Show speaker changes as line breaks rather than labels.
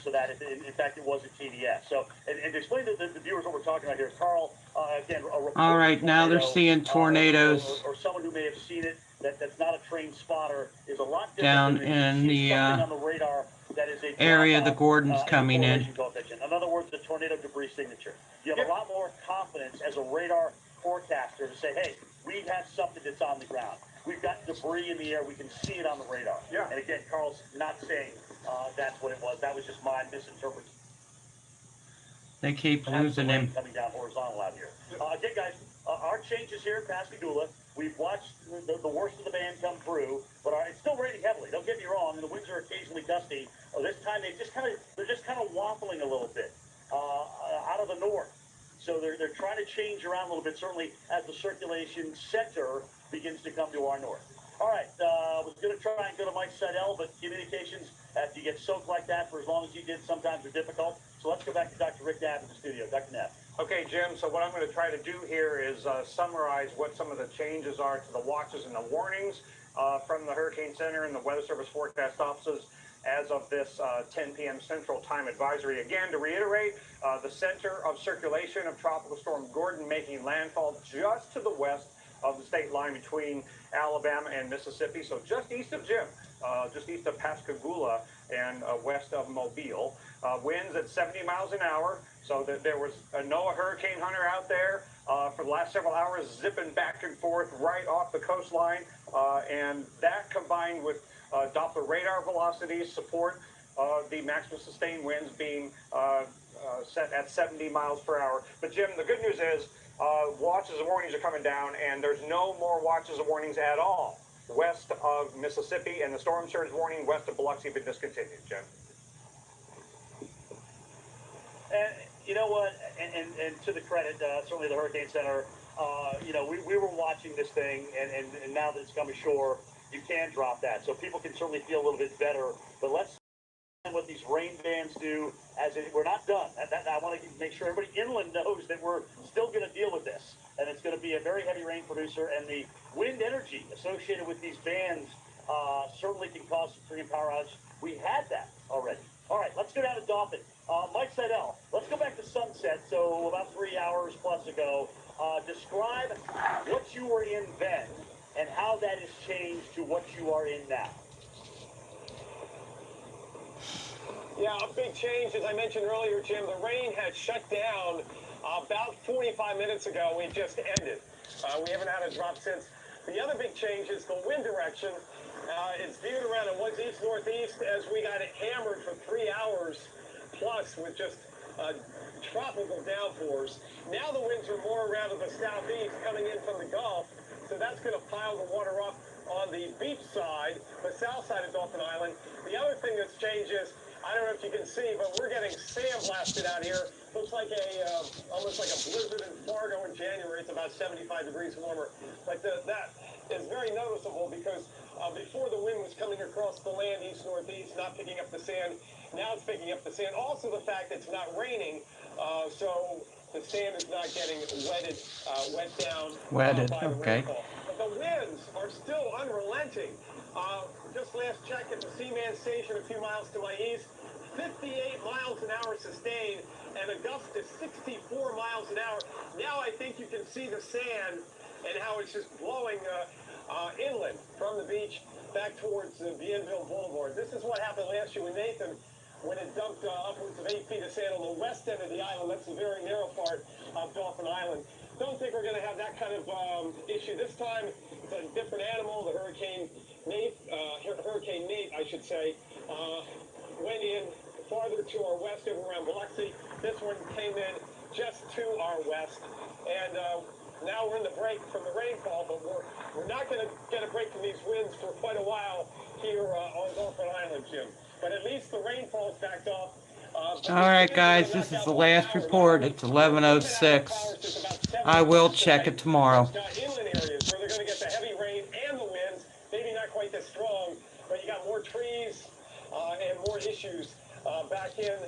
So that, in fact, it was a TDS. So, and to explain to the viewers what we're talking about here, Carl, again, a reported
All right, now they're
tornado,
seeing tornadoes
or someone who may have seen it that's not a trained spotter is a lot
down
different than
in
you see something
the
on the radar that is a
area the
drop-off
Gordon's
in the
coming in.
correlation coefficient. In other words, the tornado debris signature. You have a lot more confidence as a radar forecaster to say, hey, we have something that's on the ground. We've got debris in the air. We can see it on the radar.
Yeah.
And again, Carl's not saying that's what it was. That was just my misinterpretation.
They keep losing him.
Coming down horizontal out here. Again, guys, our changes here in Pascagoula. We've watched the worst of the band come through, but it's still raining heavily. Don't get me wrong, and the winds are occasionally gusty. This time they're just kind of waffling a little bit out of the north. So they're trying to change around a little bit, certainly as the circulation center begins to come to our north. All right, was going to try and go to Mike Seidel, but communications, after you get soaked like that for as long as you did, sometimes are difficult. So let's go back to Dr. Rick Knapp in the studio. Dr. Knapp.
Okay, Jim, so what I'm going to try to do here is summarize what some of the changes are to the watches and the warnings from the Hurricane Center and the Weather Service forecast offices as of this 10 p.m. Central Time advisory. Again, to reiterate, the center of circulation of Tropical Storm Gordon making landfall just to the west of the state line between Alabama and Mississippi, so just east of Jim, just east of Pascagoula and west of Mobile. Winds at 70 miles an hour, so that there was a NOAA hurricane hunter out there for the last several hours zipping back and forth right off the coastline, and that combined with Doppler radar velocities support the maximum sustained winds being set at 70 miles per hour. But Jim, the good news is watches and warnings are coming down, and there's no more watches and warnings at all west of Mississippi, and the storm surge warning west of Biloxi have been discontinued, Jim.
And you know what? And to the credit, certainly the Hurricane Center, we were watching this thing, and now that it's come ashore, you can drop that. So people can certainly feel a little bit better. But let's see what these rain bands do. We're not done. I want to make sure everybody inland knows that we're still going to deal with this. And it's going to be a very heavy rain producer. And the wind energy associated with these bands certainly can cause some power outage. We had that already. All right, let's go down to Dauphin. Mike Seidel, let's go back to sunset, so about 3 hours plus ago. Describe what you were in then and how that has changed to what you are in now.
Yeah, a big change, as I mentioned earlier, Jim. The rain had shut down about 45 minutes ago. It just ended. We haven't had a drop since. The other big change is the wind direction. It's veered around. It was east-northeast as we got hammered for 3 hours plus with just tropical downpours. Now the winds are more around to the southeast coming in from the Gulf, so that's going to pile the water up on the beach side, the south side of Dauphin Island. The other thing that's changed is, I don't know if you can see, but we're getting sandblasted out here. Looks like almost like a blizzard in Fargo in January. It's about 75 degrees warmer. But that is very noticeable because before the wind was coming across the land east-northeast, not picking up the sand. Now it's picking up the sand. Also the fact that it's not raining, so the sand is not getting wet down by the rainfall. But the winds are still unrelenting. Just last check at the Seaman Station a few miles to my east, 58 miles an hour sustained, and a gust to 64 miles an hour. Now I think you can see the sand and how it's just blowing inland from the beach back towards Bienville Boulevard. This is what happened last year with Nathan when it dumped upwards of 8 feet of sand on the west end of the island. That's the very narrow part of Dauphin Island. Don't think we're going to have that kind of issue this time. It's a different animal. The Hurricane Nate, I should say, went in farther to our west over around Biloxi. This one came in just to our west. And now we're in the break from the rainfall, but we're not going to get a break from these winds for quite a while here on Dauphin Island, Jim. But at least the rainfall's backed off.
All right, guys, this is the last report. It's 11:06. I will check it tomorrow.
Inland areas where they're going to get the heavy rain and the winds, maybe not quite this strong, but you got more trees and more issues back in.